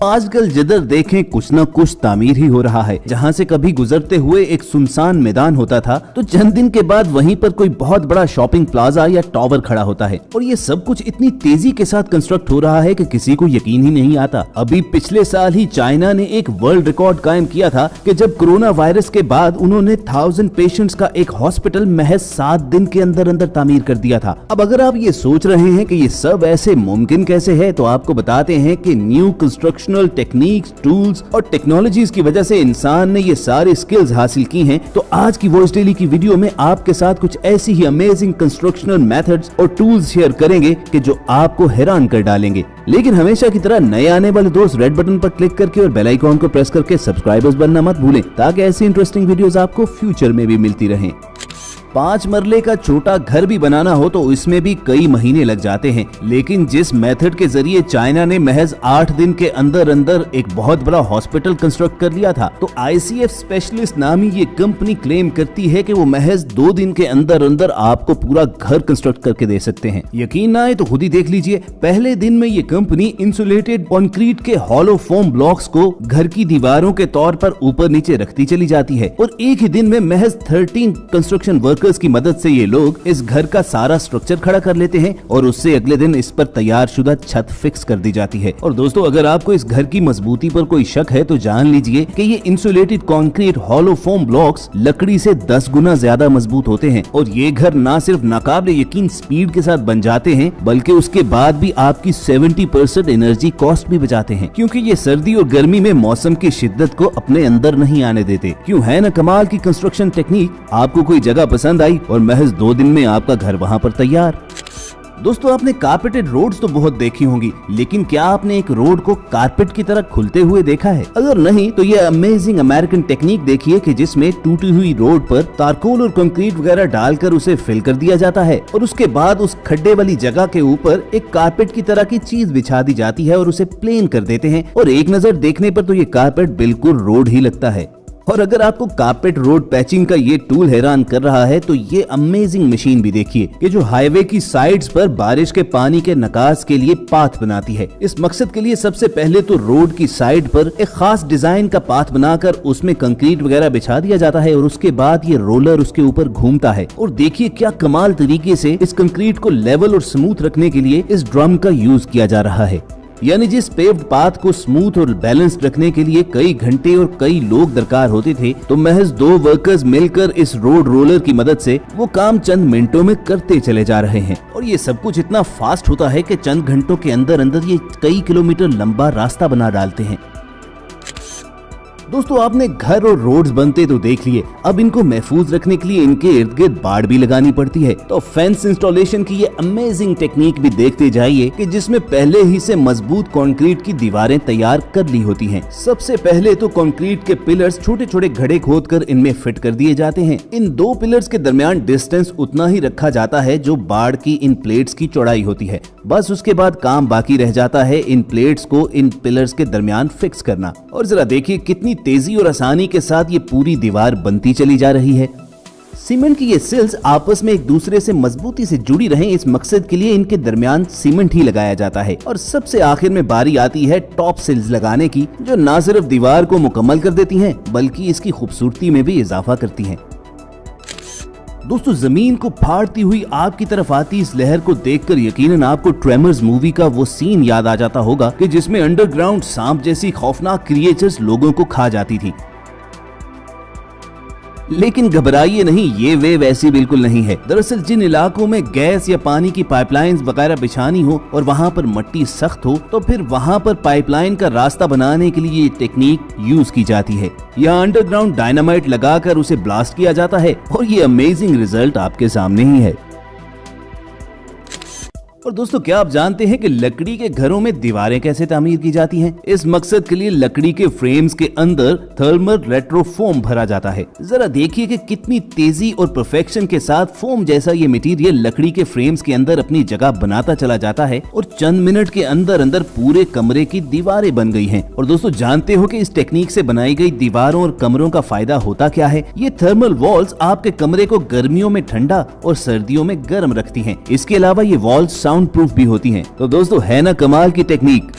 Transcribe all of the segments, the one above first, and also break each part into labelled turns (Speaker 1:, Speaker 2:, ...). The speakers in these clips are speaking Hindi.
Speaker 1: आजकल जिधर देखें कुछ न कुछ तामीर ही हो रहा है। जहाँ से कभी गुजरते हुए एक सुनसान मैदान होता था तो चंद दिन के बाद वहीं पर कोई बहुत बड़ा शॉपिंग प्लाजा या टावर खड़ा होता है और ये सब कुछ इतनी तेजी के साथ कंस्ट्रक्ट हो रहा है कि किसी को यकीन ही नहीं आता। अभी पिछले साल ही चाइना ने एक वर्ल्ड रिकॉर्ड कायम किया था कि जब कोरोना वायरस के बाद उन्होंने 1000 पेशेंट्स का एक हॉस्पिटल महज 7 दिन के अंदर अंदर तामीर कर दिया था। अब अगर आप ये सोच रहे हैं कि ये सब ऐसे मुमकिन कैसे है, तो आपको बताते हैं कि न्यू कंस्ट्रक्शनल टेक्निक्स, टूल्स और टेक्नोलॉजीज की वजह से इंसान ने ये सारे स्किल्स हासिल की हैं। तो आज की वॉइस डेली की वीडियो में आपके साथ कुछ ऐसी ही अमेजिंग कंस्ट्रक्शनल मेथड्स और टूल्स शेयर करेंगे कि जो आपको हैरान कर डालेंगे। लेकिन हमेशा की तरह नए आने वाले दोस्त रेड बटन पर क्लिक करके और बेल आइकॉन को प्रेस करके सब्सक्राइबर्स बनना मत भूलें, ताकि ऐसी इंटरेस्टिंग वीडियोस आपको फ्यूचर में भी मिलती रहें। 5 मरले का छोटा घर भी बनाना हो तो इसमें भी कई महीने लग जाते हैं, लेकिन जिस मेथड के जरिए चाइना ने महज 8 दिन के अंदर अंदर एक बहुत बड़ा हॉस्पिटल कंस्ट्रक्ट कर लिया था, तो ICF स्पेशलिस्ट नामी ये कंपनी क्लेम करती है कि वो महज 2 दिन के अंदर अंदर आपको पूरा घर कंस्ट्रक्ट करके दे सकते हैं। यकीन ना आए तो खुद ही देख लीजिए। पहले दिन में ये कंपनी इंसुलेटेड कंक्रीट के हॉलो फोम ब्लॉक्स को घर की दीवारों के तौर पर ऊपर नीचे रखती चली जाती है और एक ही दिन में महज 13 कंस्ट्रक्शन वर्कर्स की मदद से ये लोग इस घर का सारा स्ट्रक्चर खड़ा कर लेते हैं और उससे अगले दिन इस पर तैयार शुदा छत फिक्स कर दी जाती है। और दोस्तों, अगर आपको इस घर की मजबूती पर कोई शक है तो जान लीजिए कि ये insulated concrete hollow foam blocks लकड़ी से 10 गुना ज्यादा मजबूत होते हैं और ये घर न सिर्फ नाकाबिले यकीन स्पीड के साथ बन जाते हैं, बल्कि उसके बाद भी आपकी 70% एनर्जी कॉस्ट भी बचाते हैं, क्योंकि ये सर्दी और गर्मी में मौसम की शिद्दत को अपने अंदर नहीं आने देते। क्यों है ना कमाल की कंस्ट्रक्शन टेक्निक। आपको कोई जगह पसंद आई और महज 2 दिन में आपका घर वहां पर तैयार। दोस्तों, आपने कारपेटेड रोड्स तो बहुत देखी होंगी, लेकिन क्या आपने एक रोड को कारपेट की तरह खुलते हुए देखा है? अगर नहीं तो ये अमेजिंग अमेरिकन टेक्निक देखिए कि जिसमें टूटी हुई रोड पर तारकोल और कंक्रीट वगैरह डालकर उसे फिल कर दिया जाता है और उसके बाद उस खड्डे वाली जगह के ऊपर एक कारपेट की तरह की चीज बिछा दी जाती है और उसे प्लेन कर देते हैं और एक नजर देखने पर तो ये कारपेट बिल्कुल रोड ही लगता है। और अगर आपको कारपेट रोड पैचिंग का ये टूल हैरान कर रहा है तो ये अमेजिंग मशीन भी देखिए कि जो हाईवे की साइड्स पर बारिश के पानी के निकास के लिए पाथ बनाती है। इस मकसद के लिए सबसे पहले तो रोड की साइड पर एक खास डिजाइन का पाथ बनाकर उसमें कंक्रीट वगैरह बिछा दिया जाता है और उसके बाद ये रोलर उसके ऊपर घूमता है। और देखिए क्या कमाल तरीके से इस कंक्रीट को लेवल और स्मूथ रखने के लिए इस ड्रम का यूज किया जा रहा है। यानी जिस पेव्ड पाथ को स्मूथ और बैलेंस्ड रखने के लिए कई घंटे और कई लोग दरकार होते थे, तो महज 2 वर्कर्स मिलकर इस रोड रोलर की मदद से वो काम चंद मिनटों में करते चले जा रहे हैं। और ये सब कुछ इतना फास्ट होता है कि चंद घंटों के अंदर अंदर ये कई किलोमीटर लंबा रास्ता बना डालते हैं। दोस्तों, आपने घर और रोड्स बनते तो देख लिए, अब इनको महफूज रखने के लिए इनके इर्द गिर्द बाड़ भी लगानी पड़ती है। तो फेंस इंस्टॉलेशन की ये अमेजिंग टेक्निक भी देखते जाइए कि जिसमें पहले ही से मजबूत कंक्रीट की दीवारें तैयार कर ली होती हैं। सबसे पहले तो कंक्रीट के पिलर्स छोटे छोटे घड़े खोदकर इनमें फिट कर दिए जाते हैं। इन 2 पिलर्स के दरमियान डिस्टेंस उतना ही रखा जाता है जो बाड़ की इन प्लेट्स की चौड़ाई होती है। बस उसके बाद काम बाकी रह जाता है इन प्लेट्स को इन पिलर्स के दरमियान फिक्स करना। और जरा देखिए कितनी तेजी और आसानी के साथ ये पूरी दीवार बनती चली जा रही है। सीमेंट की ये सिल्स आपस में एक दूसरे से मजबूती से जुड़ी रहें, इस मकसद के लिए इनके दरमियान सीमेंट ही लगाया जाता है। और सबसे आखिर में बारी आती है टॉप सिल्स लगाने की, जो न सिर्फ दीवार को मुकम्मल कर देती हैं बल्कि इसकी खूबसूरती में भी इजाफा करती हैं। दोस्तों, जमीन को फाड़ती हुई आग की तरफ आती इस लहर को देखकर यकीनन आपको ट्रेमर्स मूवी का वो सीन याद आ जाता होगा कि जिसमें अंडरग्राउंड सांप जैसी खौफनाक क्रिएचर्स लोगों को खा जाती थी। लेकिन घबराइए नहीं, ये वेव ऐसी बिल्कुल नहीं है। दरअसल जिन इलाकों में गैस या पानी की पाइपलाइंस वगैरह बिछानी हो और वहां पर मिट्टी सख्त हो, तो फिर वहां पर पाइपलाइन का रास्ता बनाने के लिए ये टेक्निक यूज की जाती है। यहाँ अंडरग्राउंड डायनामाइट लगाकर उसे ब्लास्ट किया जाता है और ये अमेजिंग रिजल्ट आपके सामने ही है। और दोस्तों, क्या आप जानते हैं कि लकड़ी के घरों में दीवारें कैसे तामीर की जाती हैं? इस मकसद के लिए लकड़ी के फ्रेम्स के अंदर थर्मल रेट्रोफोम भरा जाता है। जरा देखिए कि कितनी तेजी और परफेक्शन के साथ फोम जैसा ये मटेरियल लकड़ी के फ्रेम्स के अंदर अपनी जगह बनाता चला जाता है और चंद मिनट के अंदर अंदर पूरे कमरे की दीवारें बन गई हैं। और दोस्तों, जानते हो कि इस टेक्निक से बनाई गई दीवारों और कमरों का फायदा होता क्या है? ये थर्मल वॉल्स आपके कमरे को गर्मियों में ठंडा और सर्दियों में गर्म रखती हैं। इसके अलावा ये वॉल्स साउंड प्रूफ भी होती हैं। तो दोस्तों है ना कमाल की टेक्निक।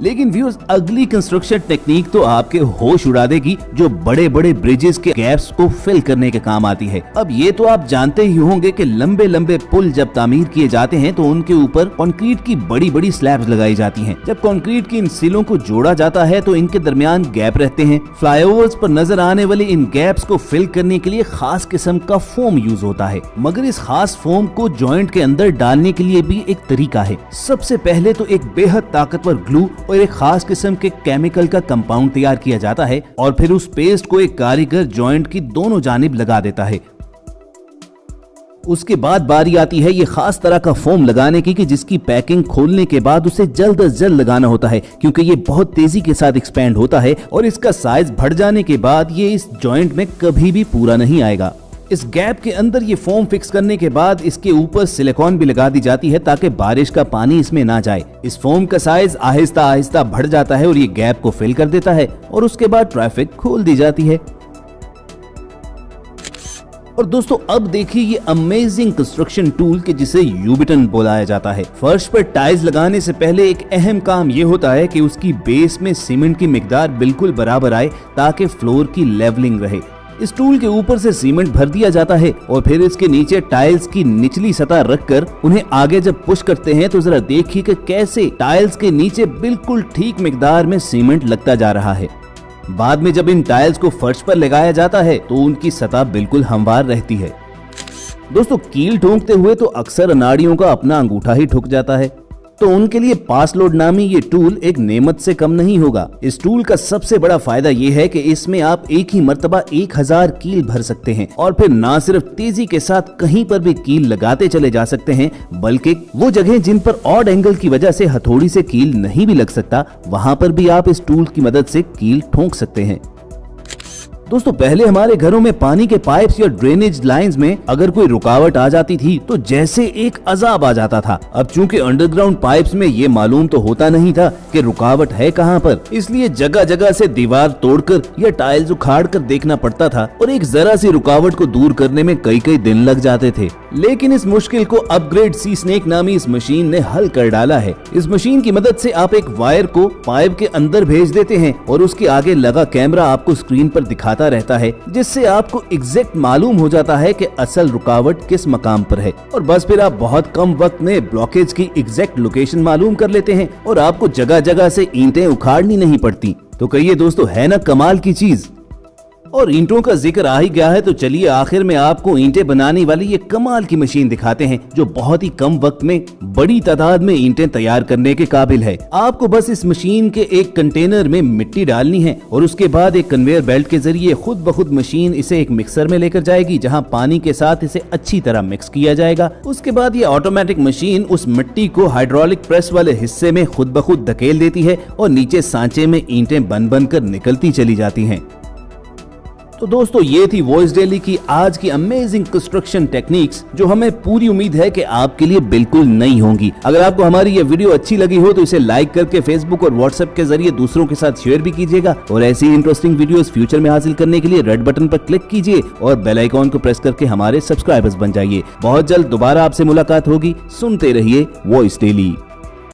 Speaker 1: लेकिन व्यूअर्स अगली कंस्ट्रक्शन टेक्निक तो आपके होश उड़ा देगी, जो बड़े बड़े ब्रिजेस के गैप्स को फिल करने के काम आती है। अब ये तो आप जानते ही होंगे कि लंबे लंबे पुल जब तामीर किए जाते हैं तो उनके ऊपर कंक्रीट की बड़ी बड़ी स्लैब्स लगाई जाती हैं। जब कंक्रीट की इन सिलों को जोड़ा जाता है तो इनके दरमियान गैप रहते हैं। फ्लाईओवर्स पर नजर आने वाले इन गैप्स को फिल करने के लिए खास किस्म का फोम यूज होता है, मगर इस खास फोम को जॉइंट के अंदर डालने के लिए भी एक तरीका है। सबसे पहले तो एक बेहद ताकतवर ग्लू और एक खास किस्म के केमिकल का कंपाउंड तैयार किया जाता है और फिर उस पेस्ट को एक कारीगर जॉइंट की दोनों जानिब लगा देता है। उसके बाद बारी आती है ये खास तरह का फोम लगाने की, जिसकी पैकिंग खोलने के बाद उसे जल्द अज जल्द लगाना होता है, क्योंकि ये बहुत तेजी के साथ एक्सपेंड होता है और इसका साइज बढ़ जाने के बाद ये इस जॉइंट में कभी भी पूरा नहीं आएगा। इस गैप के अंदर ये फोम फिक्स करने के बाद इसके ऊपर सिलिकॉन भी लगा दी जाती है ताकि बारिश का पानी इसमें ना जाए। इस फोम का साइज आहिस्ता आहिस्ता बढ़ जाता है और ये गैप को फिल कर देता है और उसके बाद ट्रैफिक खोल दी जाती है। और दोस्तों अब देखिए ये अमेजिंग कंस्ट्रक्शन टूल के जिसे यूबिटन बुलाया जाता है। फर्श पर टाइल्स लगाने से पहले एक अहम काम ये होता है कि उसकी बेस में सीमेंट की मिकदार बिल्कुल बराबर आए ताकि फ्लोर की लेवलिंग रहे। इस टूल के ऊपर से सीमेंट भर दिया जाता है और फिर इसके नीचे टाइल्स की निचली सतह रखकर उन्हें आगे जब पुश करते हैं तो जरा देखिए कि कैसे टाइल्स के नीचे बिल्कुल ठीक मिकदार में सीमेंट लगता जा रहा है। बाद में जब इन टाइल्स को फर्श पर लगाया जाता है तो उनकी सतह बिल्कुल हमवार रहती है। दोस्तों कील ठोंकते हुए तो अक्सर अनाड़ियों का अपना अंगूठा ही ठुक जाता है, तो उनके लिए पास लोड नामी ये टूल एक नेमत से कम नहीं होगा। इस टूल का सबसे बड़ा फायदा ये है कि इसमें आप एक ही मर्तबा 1000 कील भर सकते हैं और फिर ना सिर्फ तेजी के साथ कहीं पर भी कील लगाते चले जा सकते हैं, बल्कि वो जगह जिन पर ऑड एंगल की वजह से हथौड़ी से कील नहीं भी लग सकता, वहां पर भी आप इस टूल की मदद से कील ठोंक सकते हैं। दोस्तों पहले हमारे घरों में पानी के पाइप्स या ड्रेनेज लाइंस में अगर कोई रुकावट आ जाती थी तो जैसे एक अजाब आ जाता था। अब चूंकि अंडरग्राउंड पाइप्स में ये मालूम तो होता नहीं था कि रुकावट है कहां पर, इसलिए जगह जगह से दीवार तोड़कर या टाइल्स उखाड़ कर देखना पड़ता था और एक जरा सी रुकावट को दूर करने में कई कई दिन लग जाते थे। लेकिन इस मुश्किल को अपग्रेड सी स्नेक नामी इस मशीन ने हल कर डाला है। इस मशीन की मदद से आप एक वायर को पाइप के अंदर भेज देते हैं और उसके आगे लगा कैमरा आपको स्क्रीन पर दिखाता रहता है, जिससे आपको एग्जैक्ट मालूम हो जाता है कि असल रुकावट किस मकाम पर है और बस फिर आप बहुत कम वक्त में ब्लॉकेज की एग्जैक्ट लोकेशन मालूम कर लेते हैं और आपको जगह जगह से ईंटें उखाड़नी नहीं पड़ती। तो कहिए दोस्तों है ना कमाल की चीज। और ईंटों का जिक्र आ ही गया है तो चलिए आखिर में आपको ईंटें बनाने वाली ये कमाल की मशीन दिखाते हैं, जो बहुत ही कम वक्त में बड़ी तादाद में ईंटें तैयार करने के काबिल है। आपको बस इस मशीन के एक कंटेनर में मिट्टी डालनी है और उसके बाद एक कन्वेयर बेल्ट के जरिए खुद ब खुद मशीन इसे एक मिक्सर में लेकर जाएगी, जहां पानी के साथ इसे अच्छी तरह मिक्स किया जाएगा। उसके बाद ये ऑटोमेटिक मशीन उस मिट्टी को हाइड्रोलिक प्रेस वाले हिस्से में खुद ब खुद धकेल देती है और नीचे सांचे में ईंटें बन बन कर निकलती चली जाती हैं। तो दोस्तों ये थी वॉइस डेली की आज की अमेजिंग कंस्ट्रक्शन टेक्निक्स, जो हमें पूरी उम्मीद है कि आपके लिए बिल्कुल नई होंगी। अगर आपको हमारी ये वीडियो अच्छी लगी हो तो इसे लाइक करके फेसबुक और व्हाट्सएप के जरिए दूसरों के साथ शेयर भी कीजिएगा और ऐसी इंटरेस्टिंग वीडियोस फ्यूचर में हासिल करने के लिए रेड बटन पर क्लिक कीजिए और बेल आइकॉन को प्रेस करके हमारे सब्सक्राइबर्स बन जाइए। बहुत जल्द दोबारा आपसे मुलाकात होगी। सुनते रहिए वॉइस डेली।